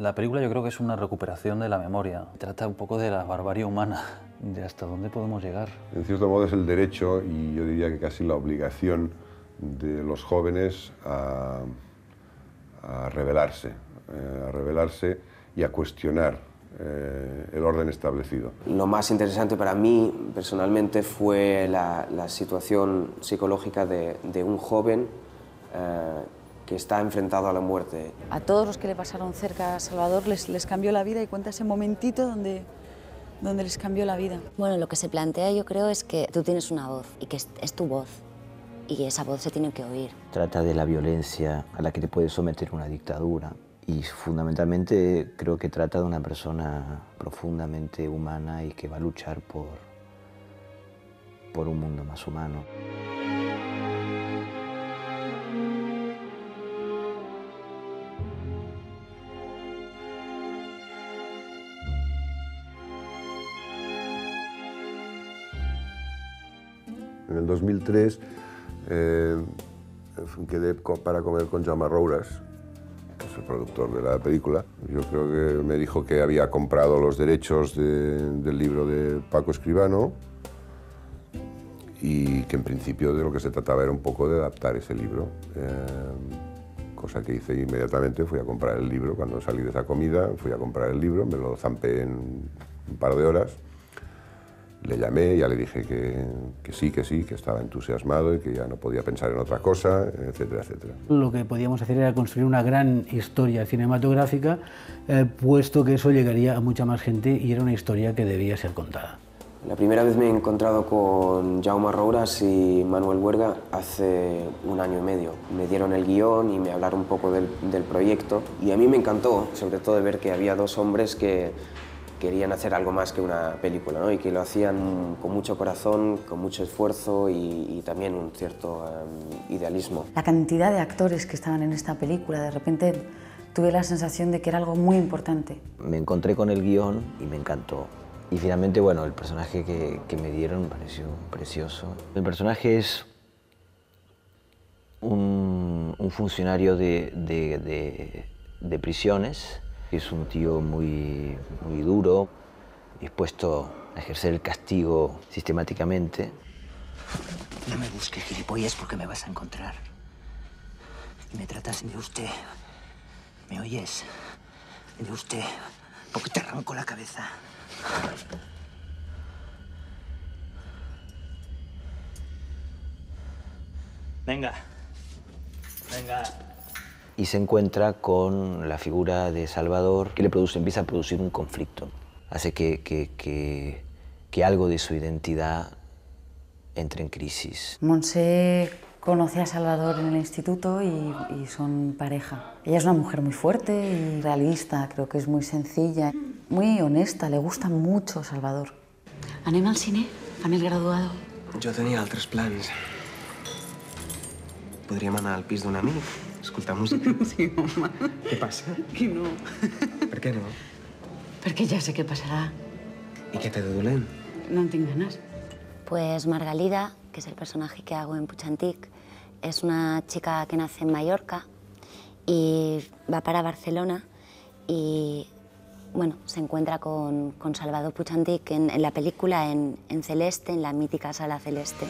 La película yo creo que es una recuperación de la memoria. Trata un poco de la barbarie humana, de hasta dónde podemos llegar. En cierto modo es el derecho y yo diría que casi la obligación de los jóvenes a rebelarse y a cuestionar el orden establecido. Lo más interesante para mí, personalmente, fue la situación psicológica de un joven que está enfrentado a la muerte. A todos los que le pasaron cerca a Salvador les cambió la vida, y cuenta ese momentito donde les cambió la vida. Bueno, lo que se plantea, yo creo, es que tú tienes una voz y que es tu voz, y esa voz se tiene que oír. Trata de la violencia a la que te puede someter una dictadura, y fundamentalmente creo que trata de una persona profundamente humana y que va a luchar por un mundo más humano. En el 2003 quedé para comer con Jaume Roures, que es el productor de la película. Yo creo que me dijo que había comprado los derechos del libro de Paco Escribano y que en principio de lo que se trataba era un poco de adaptar ese libro. Cosa que hice inmediatamente, fui a comprar el libro. Cuando salí de esa comida fui a comprar el libro, me lo zampé en un par de horas. Le llamé y ya le dije que sí, que estaba entusiasmado y que ya no podía pensar en otra cosa, etcétera, etcétera. Lo que podíamos hacer era construir una gran historia cinematográfica, puesto que eso llegaría a mucha más gente y era una historia que debía ser contada. La primera vez me he encontrado con Jaume Roures y Manuel Huerga hace 1 año y medio. Me dieron el guión y me hablaron un poco del proyecto, y a mí me encantó, sobre todo de ver que había 2 hombres que querían hacer algo más que una película, ¿no? Y que lo hacían con mucho corazón, con mucho esfuerzo y también un cierto idealismo. La cantidad de actores que estaban en esta película, de repente tuve la sensación de que era algo muy importante. Me encontré con el guión y me encantó. Y finalmente, bueno, el personaje que me dieron me pareció precioso. El personaje es un funcionario de prisiones. Es un tío muy duro, dispuesto a ejercer el castigo sistemáticamente. No me busques, gilipollas, porque me vas a encontrar. Y me tratas de usted. ¿Me oyes? De usted, porque te arranco la cabeza. Venga. Venga. Y se encuentra con la figura de Salvador, que empieza a producir un conflicto. Hace que algo de su identidad entre en crisis. Monse conoce a Salvador en el instituto y son pareja. Ella es una mujer muy fuerte y realista, creo que es muy sencilla, muy honesta, le gusta mucho Salvador. Anem al cine, amb el graduado. Jo tenia altres plans. Podríem anar al pis d'un amic, escoltar música. Sí, home. Què passa? Que no. Per què no? Perquè ja sé què passarà. I què té de dolent? No en tinc ganes. Pues Margalida, que es el personaje que hago en Puig-en-Tic, es una chica que nace en Mallorca y va para Barcelona y, bueno, se encuentra con Salvador Puig-en-Tic en la película, en Celeste, en la mítica Sala Celeste.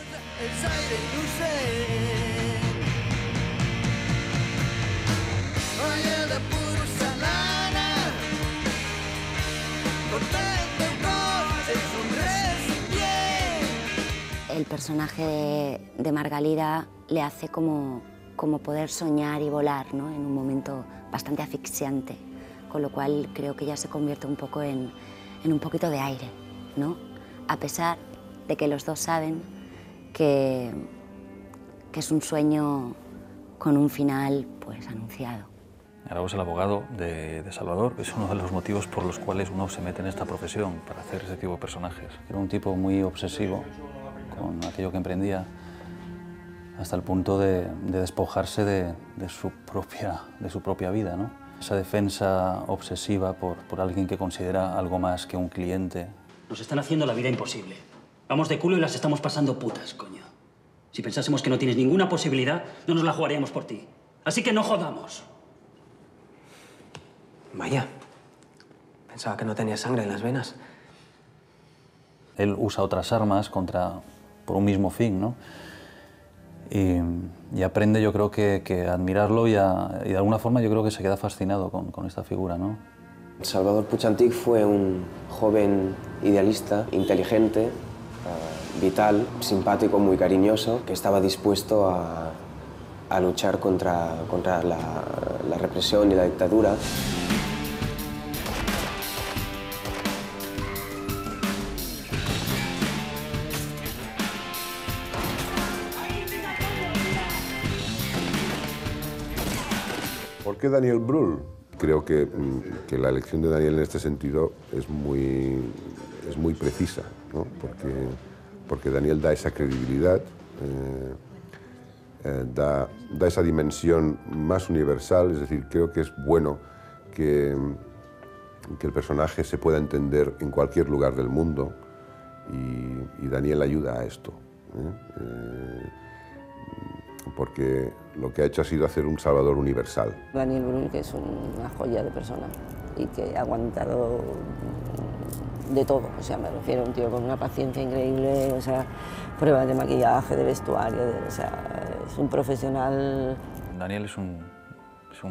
El personaje de Margalida le hace como poder soñar y volar, ¿no? En un momento bastante asfixiante, con lo cual creo que ella se convierte un poco en un poquito de aire, ¿no? A pesar de que los dos saben que es un sueño con un final pues anunciado. Arauz, el abogado de Salvador, es uno de los motivos por los cuales uno se mete en esta profesión, para hacer ese tipo de personajes. Era un tipo muy obsesivo con aquello que emprendía, hasta el punto de despojarse de su propia vida, ¿no? Esa defensa obsesiva por alguien que considera algo más que un cliente. Nos están haciendo la vida imposible. Vamos de culo y las estamos pasando putas, coño. Si pensásemos que no tienes ninguna posibilidad, no nos la jugaríamos por ti. Así que no jodamos. Vaya. Pensaba que no tenía sangre en las venas. Él usa otras armas por un mismo fin, ¿no? Y aprende, yo creo que a admirarlo y de alguna forma yo creo que se queda fascinado con esta figura, ¿no? Salvador Puig Antich fue un joven idealista, inteligente, vital, simpático, muy cariñoso, que estaba dispuesto a luchar contra la represión y la dictadura. ¿Por qué Daniel Brühl? Creo que la elección de Daniel en este sentido es muy precisa, ¿no? Porque Daniel da esa credibilidad, da esa dimensión más universal, es decir, creo que es bueno que el personaje se pueda entender en cualquier lugar del mundo y Daniel ayuda a esto, porque lo que ha hecho ha sido hacer un Salvador universal. Daniel Brühl, que es una joya de persona y que ha aguantado de todo, o sea, me refiero a un tío con una paciencia increíble, o sea, pruebas de maquillaje, de vestuario, o sea, es un profesional. Daniel es un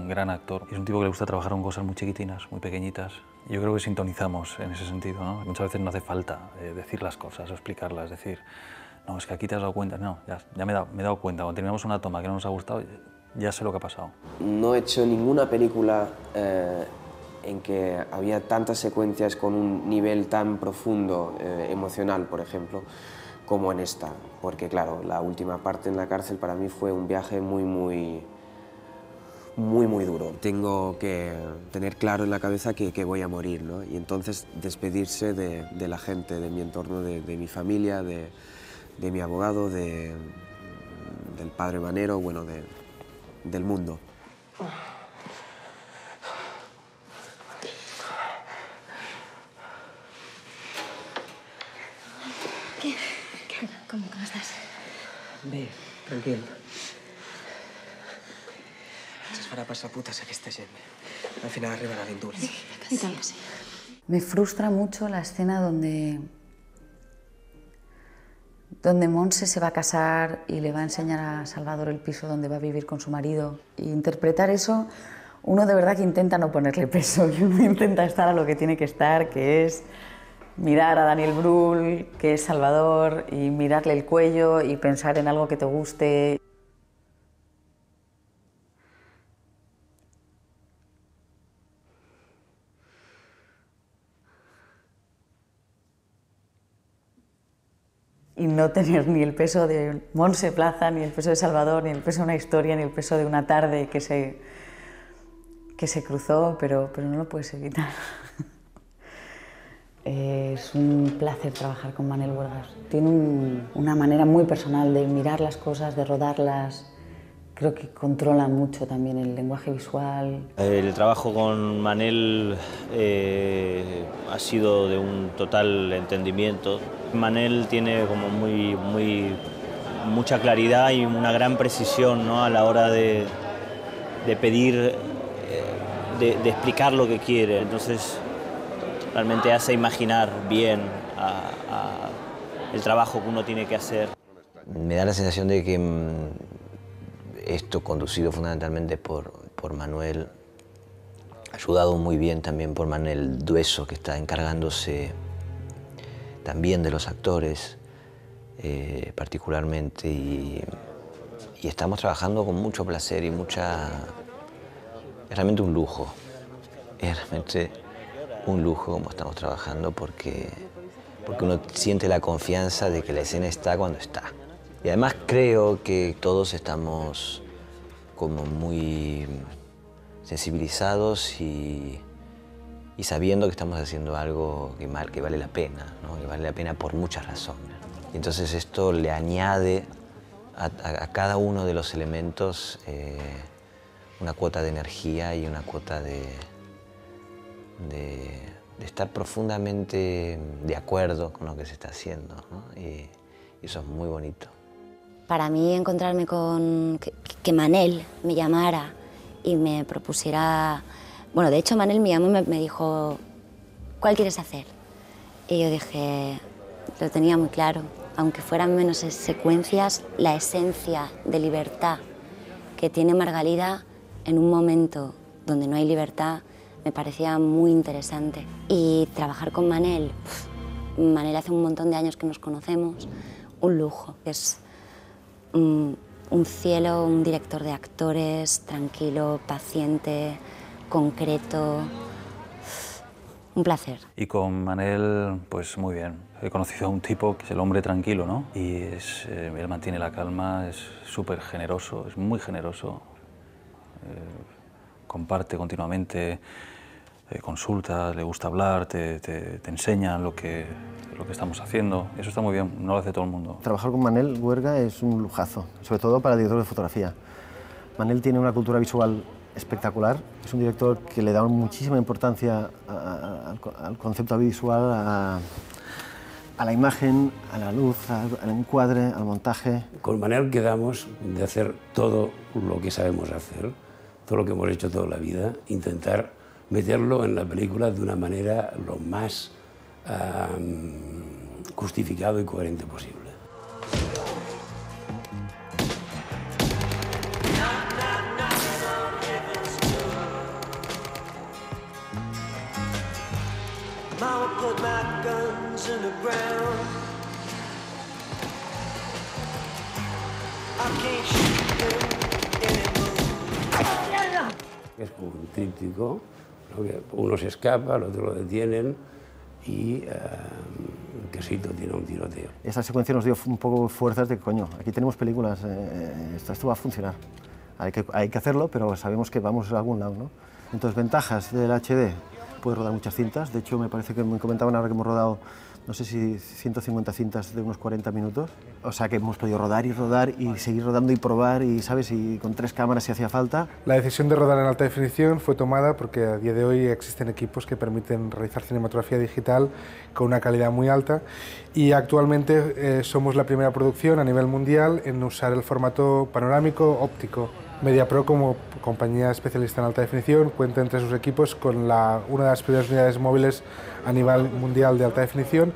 gran actor, es un tipo que le gusta trabajar con cosas muy chiquitinas, muy pequeñitas. Yo creo que sintonizamos en ese sentido, ¿no? Muchas veces no hace falta decir las cosas o explicarlas, decir, no, es que aquí te has dado cuenta, no, ya me he dado cuenta, cuando terminamos una toma que no nos ha gustado, ya sé lo que ha pasado. No he hecho ninguna película en que había tantas secuencias con un nivel tan profundo emocional, por ejemplo, como en esta, porque claro, la última parte en la cárcel para mí fue un viaje muy duro. Tengo que tener claro en la cabeza que voy a morir, ¿no? Y entonces despedirse de la gente, de mi entorno, de mi familia, de mi abogado, del padre Manero, bueno, del mundo. ¿Cómo estás? Bé, tranquil. Es farà passar putes aquesta gent. Al final arribarà l'indult. Y tal, sí. Me frustra mucho la escena donde Montse se va a casar y le va a enseñar a Salvador el piso donde va a vivir con su marido. Y interpretar eso, uno de verdad que intenta no ponerle peso, y uno intenta estar a lo que tiene que estar, que es mirar a Daniel Brühl, que es Salvador, y mirarle el cuello y pensar en algo que te guste. Y no tener ni el peso de Montse Plaza, ni el peso de Salvador, ni el peso de una historia, ni el peso de una tarde que se cruzó, pero no lo puedes evitar. Es un placer trabajar con Manel Huergas. Tiene una manera muy personal de mirar las cosas, de rodarlas. Creo que controla mucho también el lenguaje visual. El trabajo con Manel ha sido de un total entendimiento. Manel tiene como mucha claridad y una gran precisión, ¿no? A la hora de pedir, de explicar lo que quiere. Entonces realmente hace imaginar bien el trabajo que uno tiene que hacer. Me da la sensación de que esto, conducido fundamentalmente por Manuel, ayudado muy bien también por Manuel Dueso, que está encargándose también de los actores, particularmente, y estamos trabajando con mucho placer y es realmente un lujo, es realmente un lujo como estamos trabajando, porque uno siente la confianza de que la escena está cuando está. Y además creo que todos estamos como muy sensibilizados y sabiendo que estamos haciendo algo que vale la pena, ¿no? Que vale la pena por muchas razones. Y entonces esto le añade a cada uno de los elementos una cuota de energía y una cuota de estar profundamente de acuerdo con lo que se está haciendo, ¿no? Y eso es muy bonito. Para mí encontrarme con que Manel me llamara y me propusiera... Bueno, de hecho Manel me llamó y me dijo, ¿cuál quieres hacer? Y yo dije, lo tenía muy claro, aunque fueran menos secuencias, la esencia de libertad que tiene Margalida en un momento donde no hay libertad me parecía muy interesante. Y trabajar con Manel, Manel hace un montón de años que nos conocemos, un lujo. Es un cielo, un director de actores, tranquilo, paciente, concreto. Un placer. Y con Manel, pues muy bien. He conocido a un tipo que es el hombre tranquilo, ¿no? Y él mantiene la calma, es súper generoso, es muy generoso. Comparte continuamente, consulta, le gusta hablar, te enseña lo que estamos haciendo. Eso está muy bien, no lo hace todo el mundo. Trabajar con Manel Huerga es un lujazo, sobre todo para el director de fotografía. Manel tiene una cultura visual espectacular, es un director que le da muchísima importancia al concepto visual, a la imagen, a la luz, al encuadre, al montaje. Con Manel quedamos de hacer todo lo que sabemos hacer, todo lo que hemos hecho toda la vida, intentar meterlo en la película de una manera lo más justificado y coherente posible. Es como un tríptico, ¿no? Que uno se escapa, el otro lo detienen y el quesito tiene un tiroteo. Esa secuencia nos dio un poco fuerzas de que, coño, aquí tenemos películas, esto va a funcionar. Hay que hacerlo, pero sabemos que vamos a algún lado, ¿no? Entonces, ventajas del HD, puedes rodar muchas cintas. De hecho, me parece que me comentaban ahora que hemos rodado, no sé si 150 cintas de unos 40 minutos. O sea que hemos podido rodar y seguir rodando y probar, y, ¿sabes? Y con 3 cámaras si hacía falta. La decisión de rodar en alta definición fue tomada porque a día de hoy existen equipos que permiten realizar cinematografía digital con una calidad muy alta, y actualmente somos la primera producción a nivel mundial en usar el formato panorámico óptico. MediaPro, como compañía especialista en alta definición, cuenta entre sus equipos con una de las primeras unidades móviles a nivel mundial de alta definición,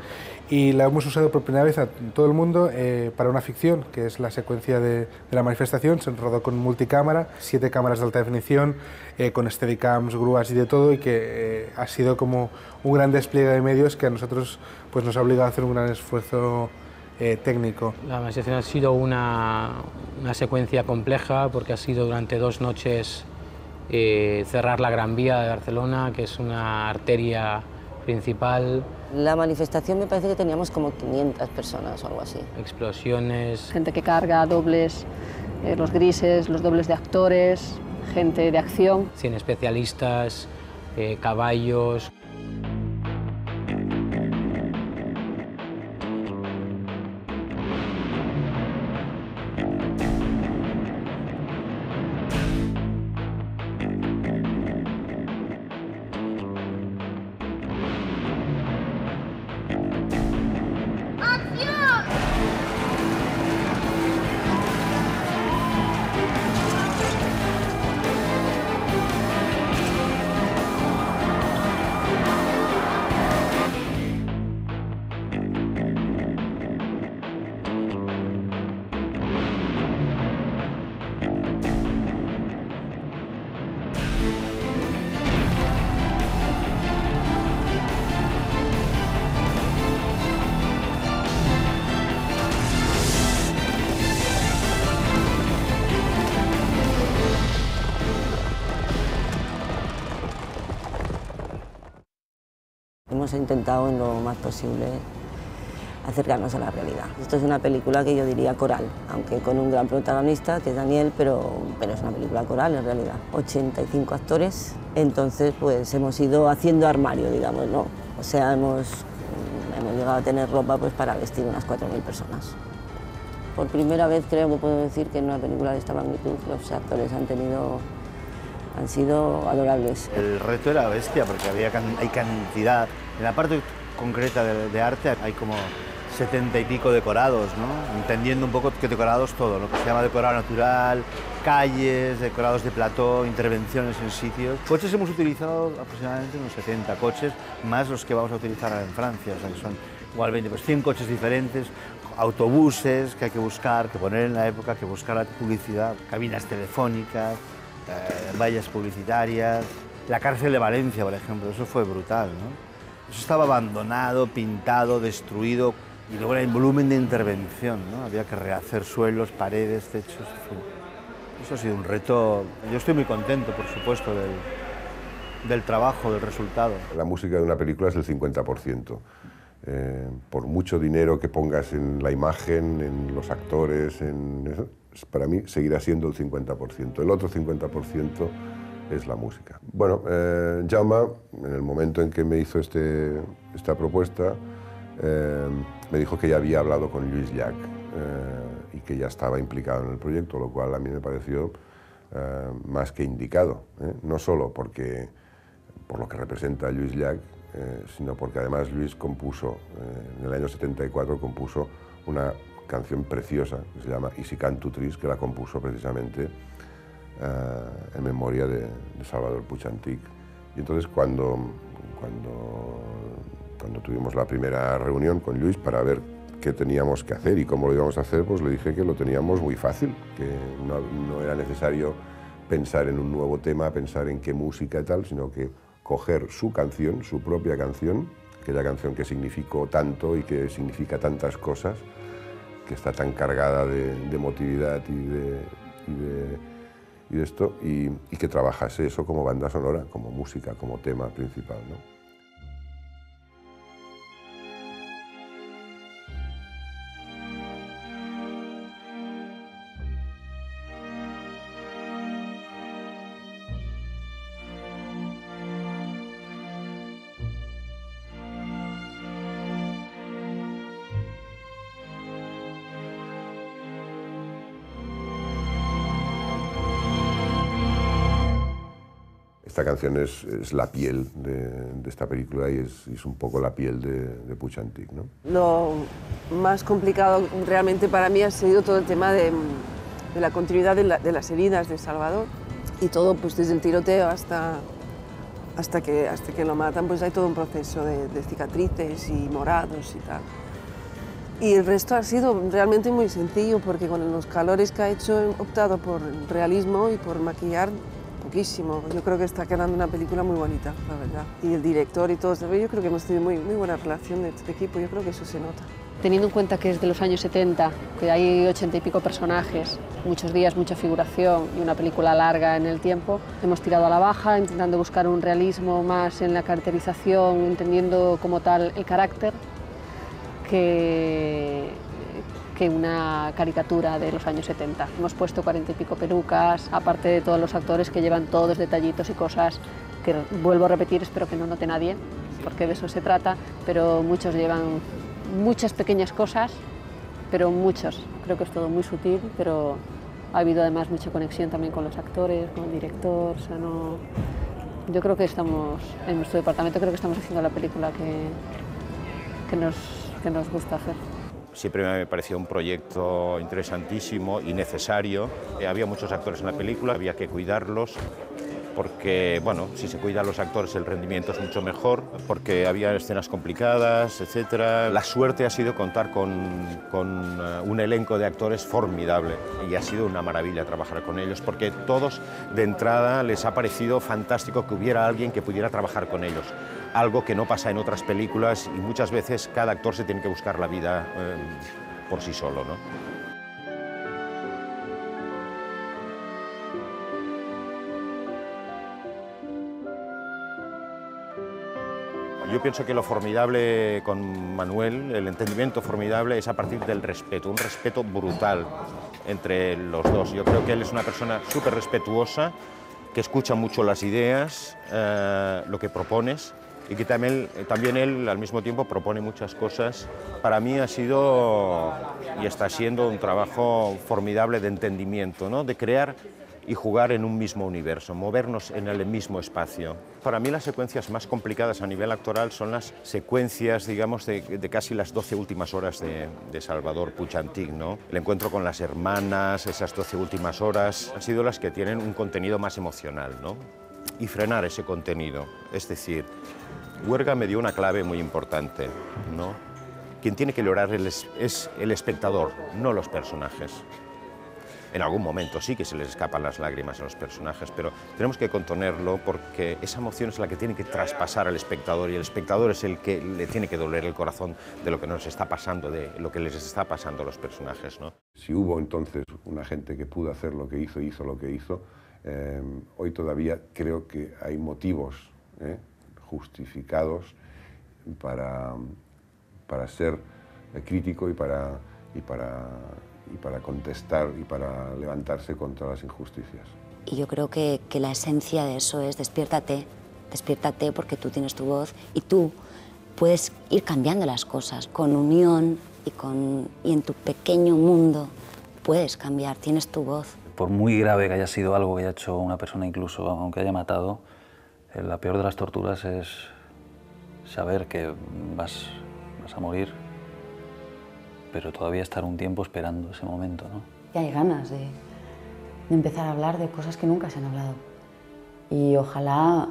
y la hemos usado por primera vez a todo el mundo para una ficción, que es la secuencia de la manifestación. Se rodó con multicámara, 7 cámaras de alta definición, con steadicams, grúas y de todo, y que ha sido como un gran despliegue de medios que a nosotros pues, nos ha obligado a hacer un gran esfuerzo técnico. La manifestación ha sido una secuencia compleja porque ha sido durante 2 noches cerrar la Gran Vía de Barcelona, que es una arteria principal. La manifestación me parece que teníamos como 500 personas o algo así. Explosiones. Gente que carga, dobles, los grises, los dobles de actores, gente de acción. 100 especialistas, caballos. Hemos intentado en lo más posible acercarnos a la realidad. Esto es una película que yo diría coral, aunque con un gran protagonista, que es Daniel, pero es una película coral en realidad. 85 actores, entonces pues hemos ido haciendo armario, digamos, ¿no? O sea, hemos llegado a tener ropa pues, para vestir unas 4.000 personas. Por primera vez creo que puedo decir que en una película de esta magnitud los actores han sido adorables. El reto era bestia porque hay cantidad. En la parte concreta de arte hay como 70 y pico decorados, ¿no? Entendiendo un poco que decorados todo, lo que se llama decorado natural, calles, decorados de plató, intervenciones en sitios. Coches hemos utilizado aproximadamente unos 70 coches, más los que vamos a utilizar en Francia, o sea que son igual 20, pues 100 coches diferentes, autobuses que hay que buscar, que poner en la época, que buscar la publicidad, cabinas telefónicas, vallas publicitarias. La cárcel de Valencia, por ejemplo, eso fue brutal, ¿no? Eso estaba abandonado, pintado, destruido, y luego era el volumen de intervención, ¿no? Había que rehacer suelos, paredes, techos, en fin. Eso ha sido un reto. Yo estoy muy contento, por supuesto, del trabajo, del resultado. La música de una película es el 50%. Por mucho dinero que pongas en la imagen, en los actores, en eso, para mí seguirá siendo el 50%. El otro 50% es la música. Bueno, Jaume, en el momento en que me hizo esta propuesta, me dijo que ya había hablado con Lluís Llach y que ya estaba implicado en el proyecto, lo cual a mí me pareció más que indicado, no solo por lo que representa Lluís Llach, sino porque además Lluís compuso, en el año 74 compuso una canción preciosa que se llama I si canto trist, que la compuso precisamente en memoria de Salvador Puig Antich. Y entonces cuando tuvimos la primera reunión con Lluís para ver qué teníamos que hacer y cómo lo íbamos a hacer, pues le dije que lo teníamos muy fácil, que no era necesario pensar en un nuevo tema, pensar en qué música y tal, sino que coger su canción, su propia canción, aquella canción que significó tanto y que significa tantas cosas, que está tan cargada de emotividad y de esto, y que trabajase eso como banda sonora, como música, como tema principal, ¿no? Esta canción es la piel de esta película y es un poco la piel de Puig Antich, ¿no? Lo más complicado realmente para mí ha sido todo el tema de la continuidad de las heridas de Salvador y todo, pues desde el tiroteo hasta que lo matan, pues hay todo un proceso de cicatrices y morados y tal. Y el resto ha sido realmente muy sencillo porque con los calores que ha hecho he optado por realismo y por maquillar poquísimo. Yo creo que está quedando una película muy bonita, la verdad. Y el director y todo, yo creo que hemos tenido muy buena relación de este equipo, yo creo que eso se nota. Teniendo en cuenta que es de los años 70, que hay 80 y pico personajes, muchos días, mucha figuración y una película larga en el tiempo, hemos tirado a la baja intentando buscar un realismo más en la caracterización, entendiendo como tal el carácter, que una caricatura de los años 70. Hemos puesto 40 y pico pelucas, aparte de todos los actores que llevan todos detallitos y cosas que, vuelvo a repetir, espero que no note nadie, porque de eso se trata, pero muchos llevan muchas pequeñas cosas, pero muchos. Creo que es todo muy sutil, pero ha habido además mucha conexión también con los actores, con el director, o sea, no... Yo creo que estamos, en nuestro departamento, creo que estamos haciendo la película que nos gusta hacer. Siempre me pareció un proyecto interesantísimo y necesario. Había muchos actores en la película, había que cuidarlos, porque, bueno, si se cuidan los actores el rendimiento es mucho mejor, porque había escenas complicadas, etc. La suerte ha sido contar con un elenco de actores formidable y ha sido una maravilla trabajar con ellos, porque todos de entrada les ha parecido fantástico que hubiera alguien que pudiera trabajar con ellos. Algo que no pasa en otras películas y muchas veces cada actor se tiene que buscar la vida por sí solo, ¿no? Yo pienso que lo formidable con Manuel, el entendimiento formidable, es a partir del respeto, un respeto brutal entre los dos. Yo creo que él es una persona súper respetuosa, que escucha mucho las ideas, lo que propones, y que también él al mismo tiempo propone muchas cosas. Para mí ha sido y está siendo un trabajo formidable de entendimiento, ¿no? De crear y jugar en un mismo universo, movernos en el mismo espacio. Para mí las secuencias más complicadas a nivel actoral son las secuencias, digamos, de casi las 12 últimas horas de Salvador Puig Antich, ¿no? El encuentro con las hermanas, esas 12 últimas horas, han sido las que tienen un contenido más emocional, ¿no? Y frenar ese contenido. Es decir, Huerga me dio una clave muy importante, ¿no? Quien tiene que llorar es el espectador, no los personajes. En algún momento sí que se les escapan las lágrimas a los personajes, pero tenemos que contenerlo porque esa emoción es la que tiene que traspasar al espectador y el espectador es el que le tiene que doler el corazón de lo que nos está pasando, de lo que les está pasando a los personajes, ¿no? Si hubo entonces una gente que pudo hacer lo que hizo lo que hizo, hoy todavía creo que hay motivos justificados para ser crítico y para contestar y para levantarse contra las injusticias. Y yo creo que la esencia de eso es despiértate, despiértate porque tú tienes tu voz y tú puedes ir cambiando las cosas con unión y en tu pequeño mundo puedes cambiar, tienes tu voz. Por muy grave que haya sido algo que haya hecho una persona, incluso aunque haya matado, la peor de las torturas es saber que vas a morir, pero todavía estar un tiempo esperando ese momento, ¿no? Y hay ganas de empezar a hablar de cosas que nunca se han hablado. Y ojalá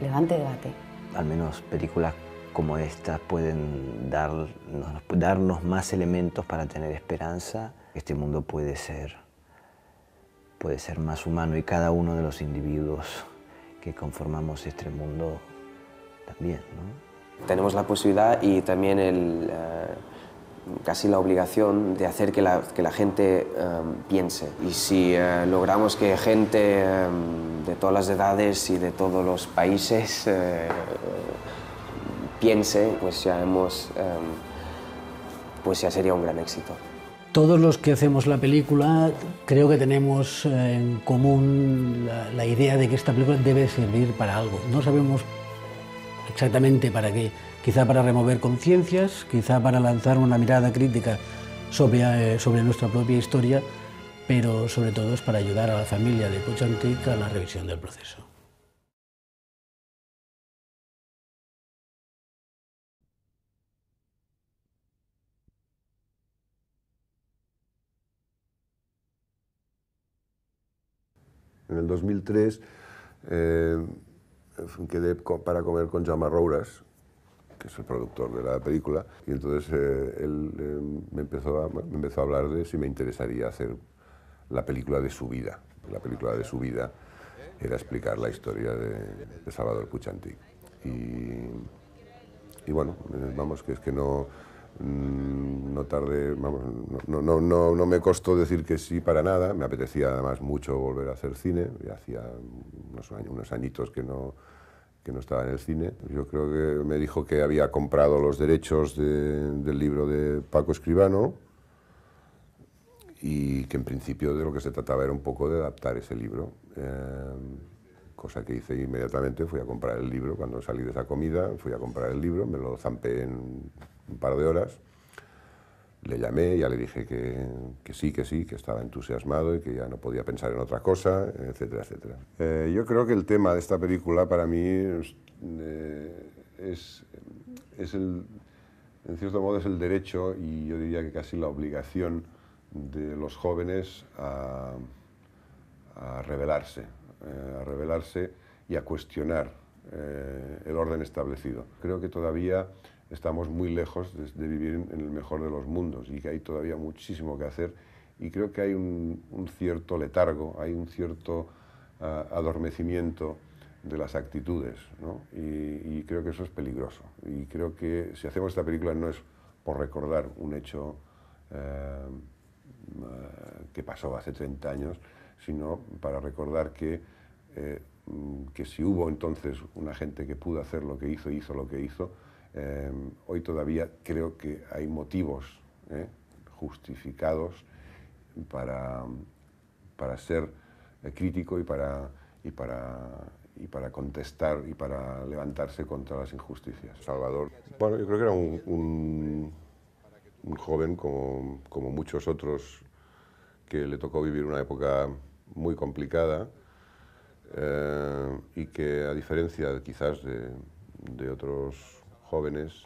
levante debate. Al menos películas como estas pueden darnos más elementos para tener esperanza. Este mundo puede ser más humano y cada uno de los individuos que conformamos este mundo también, ¿no? Tenemos la posibilidad y también casi la obligación de hacer que la gente piense. Y si logramos que gente de todas las edades y de todos los países piense, pues ya sería un gran éxito. Todos los que hacemos la película creo que tenemos en común la idea de que esta película debe servir para algo. No sabemos exactamente para qué. Quizá para remover conciencias, quizá para lanzar una mirada crítica sobre nuestra propia historia, pero sobre todo es para ayudar a la familia de Puig Antich a la revisión del proceso. En el 2003 quedé para comer con Jaume Roures, que es el productor de la película, y entonces él me empezó a hablar de si me interesaría hacer la película de su vida. La película de su vida era explicar la historia de Salvador Puig Antich. Y bueno, vamos, que es que no tardé, vamos, no me costó decir que sí para nada. Me apetecía además mucho volver a hacer cine, ya hacía unos añitos que no estaba en el cine. Yo creo que me dijo que había comprado los derechos del libro de Paco Escribano y que en principio de lo que se trataba era un poco de adaptar ese libro, cosa que hice inmediatamente. Fui a comprar el libro cuando salí de esa comida, fui a comprar el libro, me lo zampé en un par de horas, le llamé, ya le dije que sí, que estaba entusiasmado y que ya no podía pensar en otra cosa, etcétera, etcétera. Yo creo que el tema de esta película para mí es en cierto modo es el derecho y yo diría que casi la obligación de los jóvenes a rebelarse y a cuestionar el orden establecido. Creo que todavía estamos muy lejos de vivir en el mejor de los mundos y que hay todavía muchísimo que hacer y creo que hay un cierto letargo, hay un cierto adormecimiento de las actitudes, ¿no? Y creo que eso es peligroso. Y creo que si hacemos esta película no es por recordar un hecho que pasó hace 30 años, sino para recordar que si hubo entonces una gente que pudo hacer lo que hizo lo que hizo, hoy todavía creo que hay motivos justificados para ser crítico y para contestar y para levantarse contra las injusticias. Salvador, bueno, yo creo que era un joven como muchos otros que le tocó vivir una época muy complicada y que, a diferencia quizás de otros jóvenes,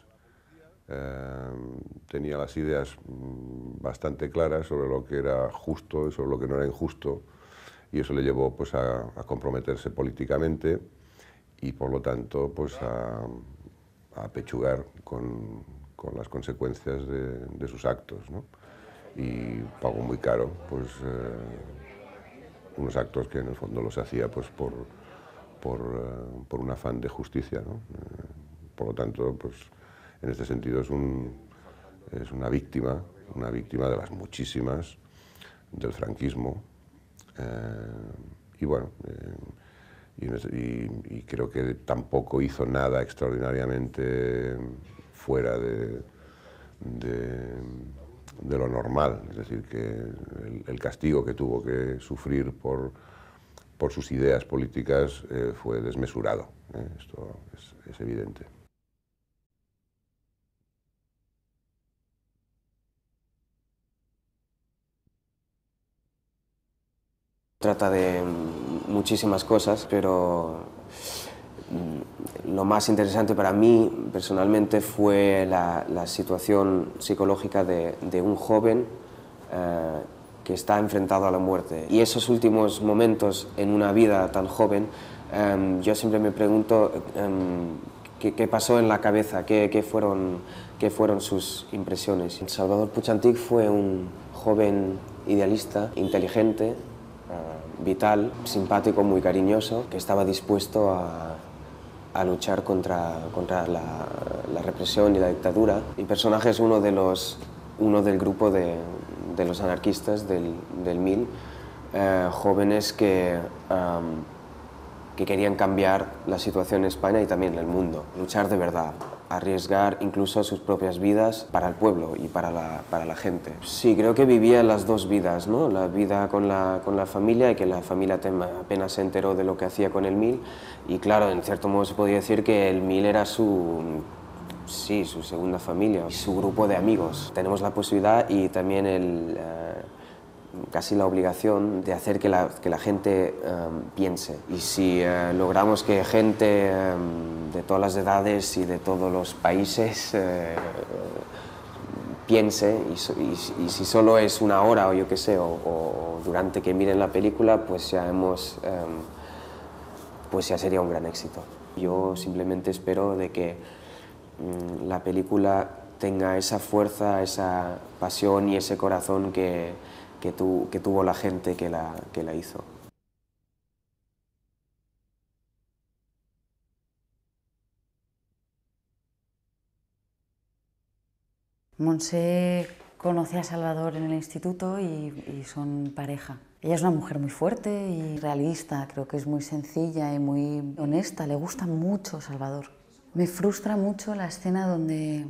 tenía las ideas bastante claras sobre lo que era justo y sobre lo que no era injusto, y eso le llevó pues, a comprometerse políticamente y, por lo tanto, pues, a apechugar con las consecuencias de sus actos, ¿no? Y pagó muy caro pues, unos actos que en el fondo los hacía pues, por un afán de justicia, ¿no? Por lo tanto, pues, en este sentido es una víctima de las muchísimas del franquismo, y bueno, y creo que tampoco hizo nada extraordinariamente fuera de lo normal, es decir, que el castigo que tuvo que sufrir por sus ideas políticas fue desmesurado, esto es evidente. Trata de muchísimas cosas, pero lo más interesante para mí personalmente fue la situación psicológica de un joven que está enfrentado a la muerte. Y esos últimos momentos en una vida tan joven, yo siempre me pregunto qué pasó en la cabeza, qué fueron sus impresiones. Salvador Puig Antich fue un joven idealista, inteligente, vital, simpático, muy cariñoso, que estaba dispuesto a luchar contra la represión y la dictadura. Mi personaje es uno del grupo de los anarquistas del MIL, jóvenes que querían cambiar la situación en España y también en el mundo, luchar de verdad, arriesgar incluso sus propias vidas para el pueblo y para la gente. Sí, creo que vivía las dos vidas, ¿no? La vida con la familia, y que la familia apenas se enteró de lo que hacía con el MIL, y claro, en cierto modo se podría decir que el MIL era su segunda familia, su grupo de amigos. Tenemos la posibilidad y también casi la obligación de hacer que la gente piense. Y si logramos que gente de todas las edades y de todos los países piense, y si solo es una hora o yo qué sé, o durante que miren la película, pues ya sería un gran éxito. Yo simplemente espero de que la película tenga esa fuerza, esa pasión y ese corazón que tuvo la gente que la hizo. Montse conoce a Salvador en el instituto y son pareja. Ella es una mujer muy fuerte y realista, creo que es muy sencilla y muy honesta, le gusta mucho Salvador. Me frustra mucho la escena donde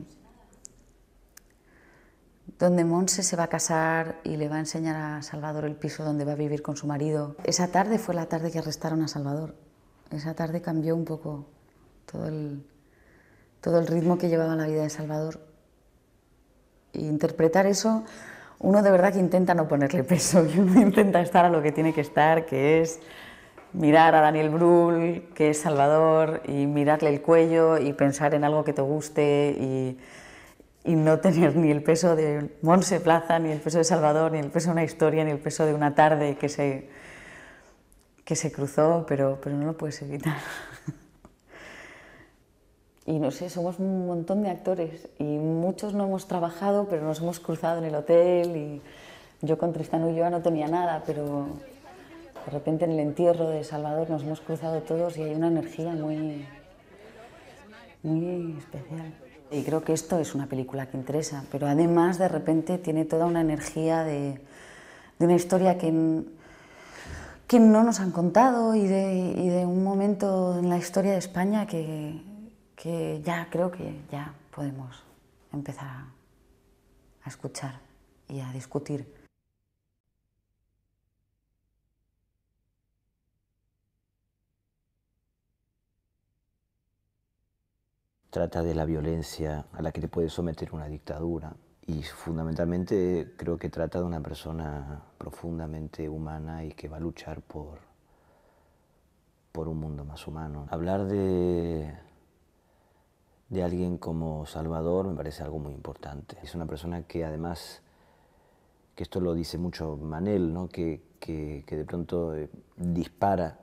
Montse se va a casar y le va a enseñar a Salvador el piso donde va a vivir con su marido. Esa tarde fue la tarde que arrestaron a Salvador. Esa tarde cambió un poco todo el ritmo que llevaba la vida de Salvador. E interpretar eso, uno de verdad que intenta no ponerle peso, y uno intenta estar a lo que tiene que estar, que es mirar a Daniel Brühl, que es Salvador, y mirarle el cuello y pensar en algo que te guste y no tener ni el peso de Montse Plaza, ni el peso de Salvador, ni el peso de una historia, ni el peso de una tarde que se cruzó, pero no lo puedes evitar. Y no sé, somos un montón de actores y muchos no hemos trabajado, pero nos hemos cruzado en el hotel, y yo con Tristán Ulloa no tenía nada, pero de repente en el entierro de Salvador nos hemos cruzado todos y hay una energía muy especial. Y creo que esto es una película que interesa, pero además de repente tiene toda una energía de una historia que no nos han contado y de un momento en la historia de España que ya creo que ya podemos empezar a escuchar y a discutir. Trata de la violencia a la que te puede someter una dictadura Y fundamentalmente creo que trata de una persona profundamente humana y que va a luchar por un mundo más humano. Hablar de alguien como Salvador me parece algo muy importante. Es una persona que además, que esto lo dice mucho Manel, ¿no? que de pronto dispara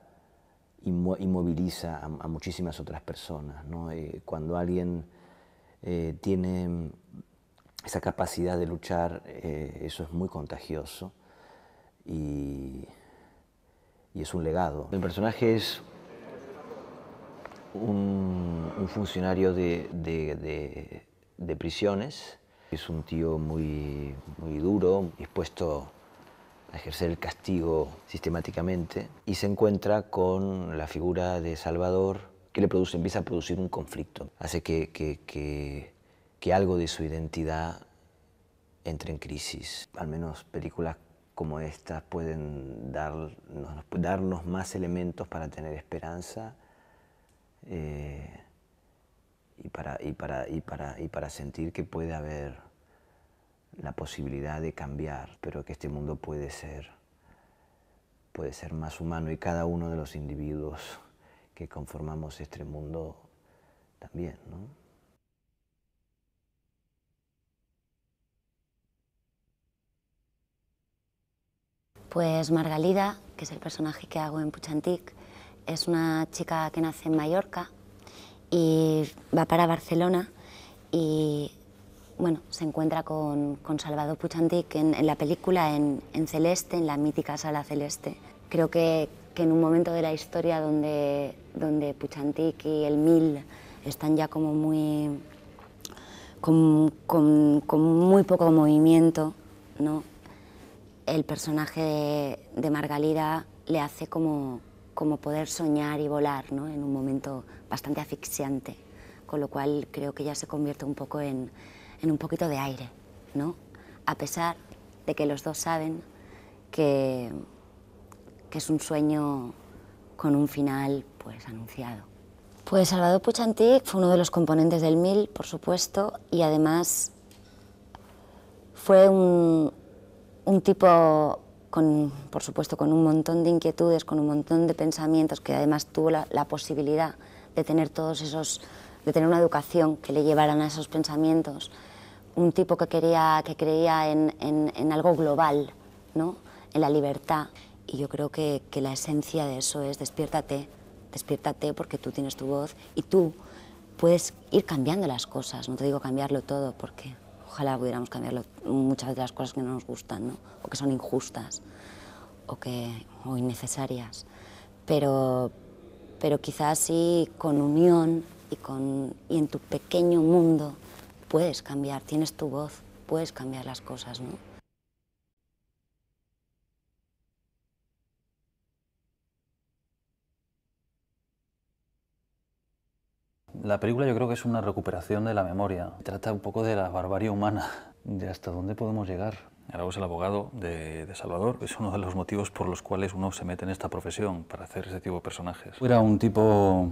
y moviliza a muchísimas otras personas, ¿no? Cuando alguien tiene esa capacidad de luchar, eso es muy contagioso y es un legado. El personaje es un funcionario de prisiones. Es un tío muy duro, dispuesto a ejercer el castigo sistemáticamente, y se encuentra con la figura de Salvador, que empieza a producir un conflicto. Hace que algo de su identidad entre en crisis. Al menos películas como estas pueden darnos más elementos para tener esperanza y para sentir que puede haber la posibilidad de cambiar, pero que este mundo puede ser más humano, y cada uno de los individuos que conformamos este mundo también, ¿no? Pues Margalida, que es el personaje que hago en Puig Antic, es una chica que nace en Mallorca y va para Barcelona y bueno, se encuentra con Salvador Puig Antic en la película, en Celeste, en la mítica Sala Celeste. Creo que en un momento de la historia donde Puig Antic y el Mil están ya como con muy poco movimiento, ¿no? El personaje de Margalida le hace como poder soñar y volar, ¿no? En un momento bastante asfixiante, con lo cual creo que ya se convierte un poco en un poquito de aire, ¿no? A pesar de que los dos saben que es un sueño con un final pues anunciado. Pues Salvador Puig Antic fue uno de los componentes del Mil, por supuesto, y además fue un tipo, por supuesto, con un montón de inquietudes, con un montón de pensamientos, que además tuvo la posibilidad de tener de tener una educación que le llevaran a esos pensamientos. Un tipo que creía en algo global, ¿no? En la libertad. Y yo creo que la esencia de eso es despiértate, despiértate porque tú tienes tu voz y tú puedes ir cambiando las cosas. No te digo cambiarlo todo, porque ojalá pudiéramos cambiar muchas de las cosas que no nos gustan, ¿no? O que son injustas o innecesarias. Pero quizás sí, con unión y en tu pequeño mundo puedes cambiar, tienes tu voz, puedes cambiar las cosas, ¿no? La película yo creo que es una recuperación de la memoria. Trata un poco de la barbarie humana, de hasta dónde podemos llegar. Arauz, el abogado de Salvador, es uno de los motivos por los cuales uno se mete en esta profesión, para hacer ese tipo de personajes. Era un tipo,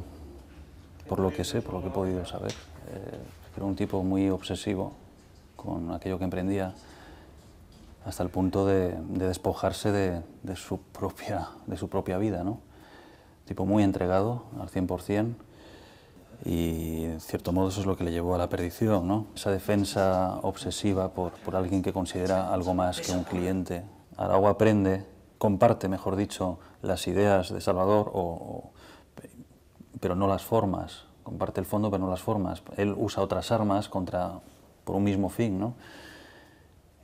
por lo que sé, por lo que he podido saber, era un tipo muy obsesivo con aquello que emprendía, hasta el punto de despojarse de su propia vida, ¿no? Tipo muy entregado al 100%. Y en cierto modo eso es lo que le llevó a la perdición, ¿no? Esa defensa obsesiva por alguien que considera algo más que un cliente. Arau comparte, mejor dicho, las ideas de Salvador, pero no las formas. Comparte el fondo, pero no las formas. Él usa otras armas por un mismo fin, ¿no?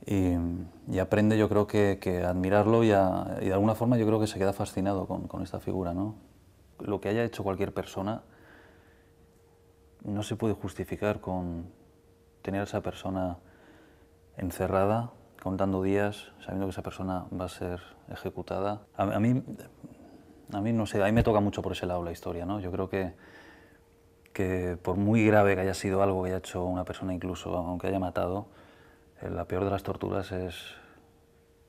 Y aprende, yo creo que a admirarlo y de alguna forma yo creo que se queda fascinado con esta figura, ¿no? Lo que haya hecho cualquier persona no se puede justificar con tener a esa persona encerrada, contando días, sabiendo que esa persona va a ser ejecutada. A mí no sé, a mí me toca mucho por ese lado la historia, ¿no? Yo creo que por muy grave que haya sido algo que haya hecho una persona, incluso aunque haya matado, la peor de las torturas es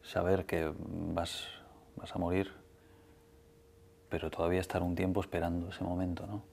saber que vas a morir, pero todavía estar un tiempo esperando ese momento, ¿no?